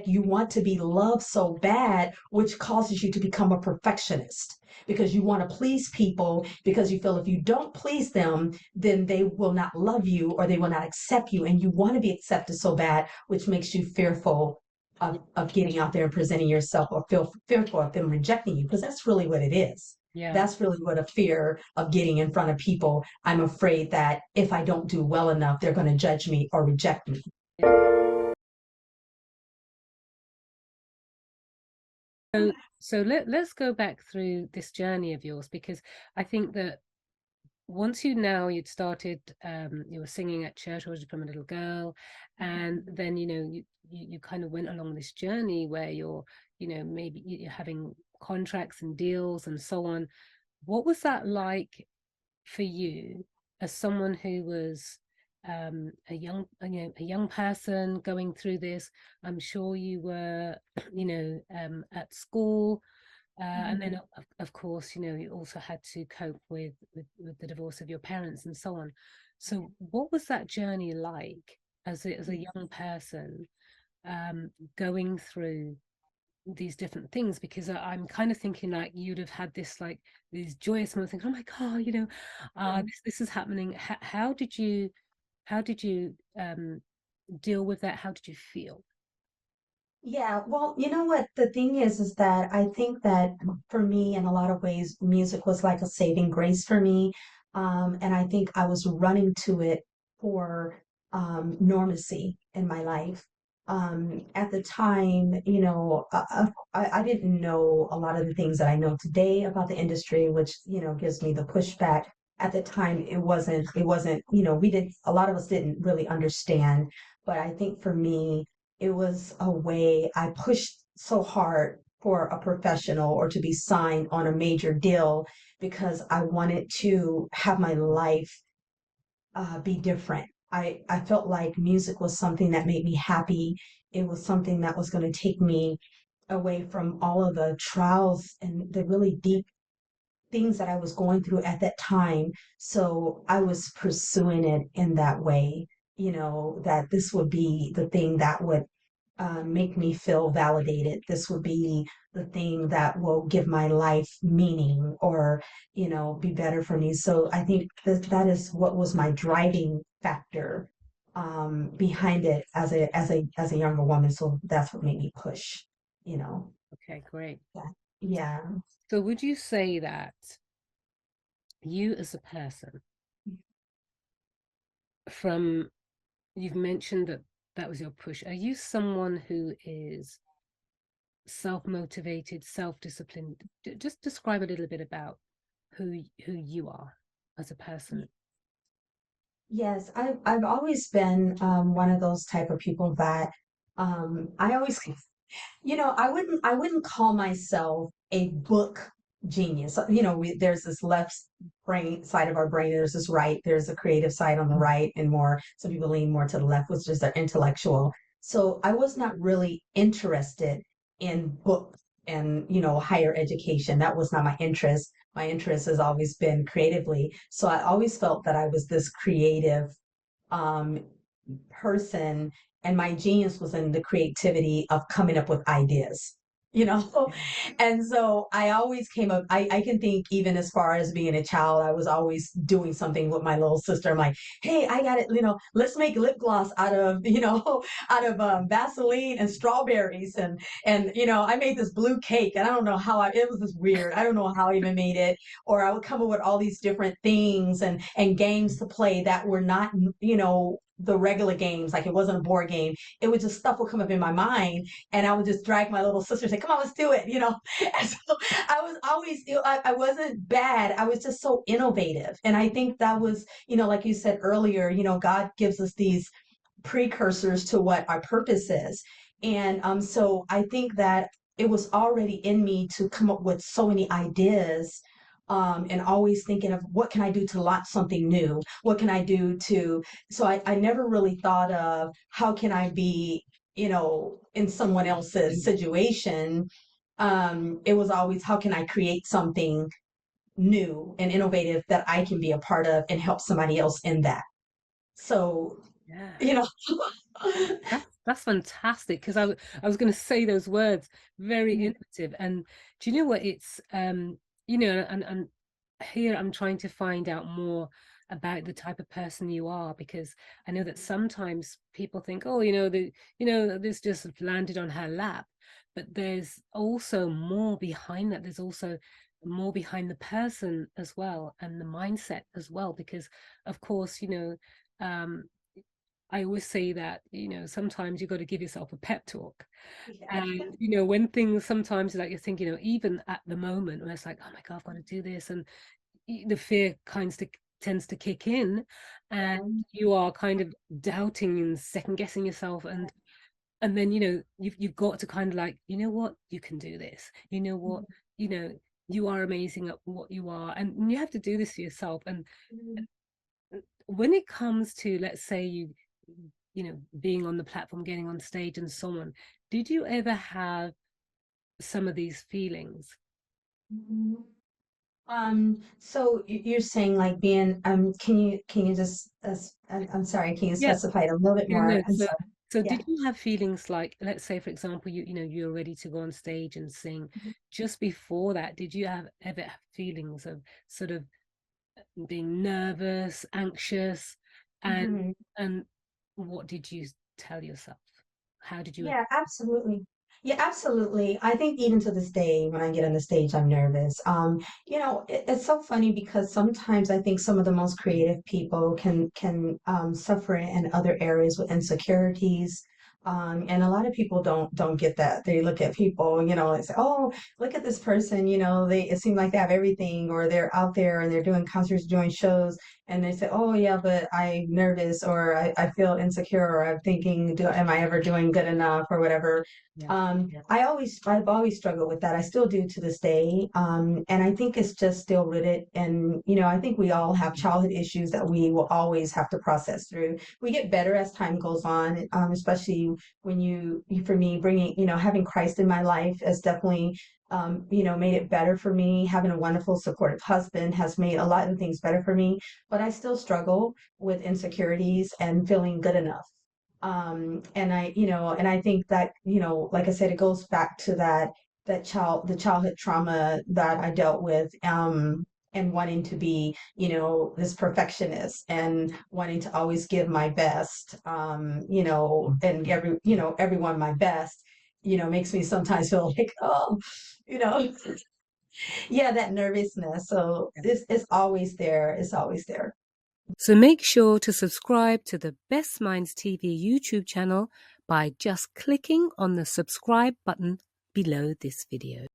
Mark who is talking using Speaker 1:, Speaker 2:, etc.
Speaker 1: you want to be loved so bad, which causes you to become a perfectionist because you want to please people because you feel if you don't please them, then they will not love you or they will not accept you. And you want to be accepted so bad, which makes you fearful of getting out there and presenting yourself or feel fearful of them rejecting you because that's really what it is.
Speaker 2: Yeah.
Speaker 1: That's really what a fear of getting in front of people. I'm afraid that if I don't do well enough, they're going to judge me or reject me.
Speaker 2: So let's go back through this journey of yours, because I think that once you'd started, you were singing at church or from a little girl, and then you kind of went along this journey where you're, maybe you're having contracts and deals and so on. What was that like for you as someone who was a young person going through this? I'm sure you were, at school, and then of course, you also had to cope with the divorce of your parents and so on. So what was that journey like as a young person, going through these different things? Because I'm kind of thinking like you'd have had this, like, these joyous moments, thinking, oh my God, this is happening. How did you deal with that? How did you feel?
Speaker 1: Yeah, well, you know what? The thing is that I think that for me, in a lot of ways, music was like a saving grace for me. And I think I was running to it for normacy in my life. At the time, I didn't know a lot of the things that I know today about the industry, which, gives me the pushback. At the time, we didn't, a lot of us didn't really understand. But I think for me, it was a way I pushed so hard for a professional or to be signed on a major deal because I wanted to have my life be different. I felt like music was something that made me happy. It was something that was going to take me away from all of the trials and the really deep things that I was going through at that time. So I was pursuing it in that way, that this would be the thing that would make me feel validated. This would be the thing that will give my life meaning or, be better for me. So I think that is what was my driving factor behind it as a younger woman. So that's what made me push, you know.
Speaker 2: Okay, great.
Speaker 1: Yeah. Yeah.
Speaker 2: So would you say that you as a person, from you've mentioned that that was your push, are you someone who is self-motivated, self-disciplined? Just describe a little bit about who you are as a person.
Speaker 1: Yes, I've always been one of those type of people that I always I wouldn't call myself a book genius. There's this left brain side of our brain, there's this right, there's a creative side on the right, and more, some people lean more to the left, which is their intellectual. So I was not really interested in books and, higher education. That was not my interest. My interest has always been creatively. So I always felt that I was this creative um, person, and my genius was in the creativity of coming up with ideas. You know, and so I always came up. I can think even as far as being a child, I was always doing something with my little sister. I'm like, hey, I got it. Let's make lip gloss out of out of Vaseline and strawberries, and I made this blue cake, and I don't know how it was just weird. I don't know how I even made it, or I would come up with all these different things and games to play that were not the regular games. Like, it wasn't a board game. It was just stuff would come up in my mind, and I would just drag my little sister and say, come on, let's do it. And so I was always, I wasn't bad. I was just so innovative. And I think that was, like you said earlier, God gives us these precursors to what our purpose is. And so I think that it was already in me to come up with so many ideas, and always thinking of what can I do to launch something new? What can I do to, so I never really thought of how can I be, in someone else's situation. It was always how can I create something new and innovative that I can be a part of and help somebody else in that. So
Speaker 2: Yeah.
Speaker 1: you know.
Speaker 2: That's fantastic because I was going to say those words, very
Speaker 1: Mhm.
Speaker 2: innovative. And do you know what it's you know, and here I'm trying to find out more about the type of person you are, because I know that sometimes people think, oh, this just landed on her lap, but there's also more behind that. There's also more behind the person as well, and the mindset as well, because of course, I always say that, sometimes you got to give yourself a pep talk.
Speaker 1: Yeah.
Speaker 2: And, when things sometimes like you're thinking, even at the moment when it's like, oh my God, I've got to do this. And the fear tends to kick in, and
Speaker 1: Yeah.
Speaker 2: you are kind of doubting and second guessing yourself. And then, you've got to kind of like, you know what, you can do this. You know what, you know, you are amazing at what you are. And you have to do this for yourself. And
Speaker 1: Mhm.
Speaker 2: when it comes to, let's say, being on the platform, getting on stage and so on, did you ever have some of these feelings?
Speaker 1: Mhm. So you're saying like being, can you just, I'm sorry, can you
Speaker 2: Yeah,
Speaker 1: specify it a little bit
Speaker 2: yeah, no.
Speaker 1: more? I'm
Speaker 2: So,
Speaker 1: sorry.
Speaker 2: so
Speaker 1: Yeah.
Speaker 2: did you have feelings like, let's say, for example, you're ready to go on stage and sing. Just before that, did you ever have feelings of sort of being nervous, anxious, and
Speaker 1: Mhm.
Speaker 2: and what did you tell yourself? How did you?
Speaker 1: Yeah, absolutely. Yeah, absolutely. I think even to this day, when I get on the stage, I'm nervous. It's so funny because sometimes I think some of the most creative people can suffer in other areas with insecurities. And a lot of people don't get that. They look at people, and say, "Oh, look at this person. It seems like they have everything, or they're out there and they're doing concerts, doing shows." And they say, "Oh yeah, but I'm nervous, or I feel insecure, or I'm thinking, am I ever doing good enough, or whatever."
Speaker 2: Yeah.
Speaker 1: I've always struggled with that. I still do to this day. And I think it's just still rooted. And, I think we all have childhood issues that we will always have to process through. We get better as time goes on, especially when for me, having Christ in my life has definitely made it better for me. Having a wonderful, supportive husband has made a lot of things better for me, but I still struggle with insecurities and feeling good enough. And I think that, like I said, it goes back to the childhood trauma that I dealt with, and wanting to be, this perfectionist and wanting to always give my best, and everyone my best, makes me sometimes feel like, oh, you know, yeah, that nervousness. So it's always there. It's always there.
Speaker 2: So make sure to subscribe to the Best Minds TV YouTube channel by just clicking on the subscribe button below this video.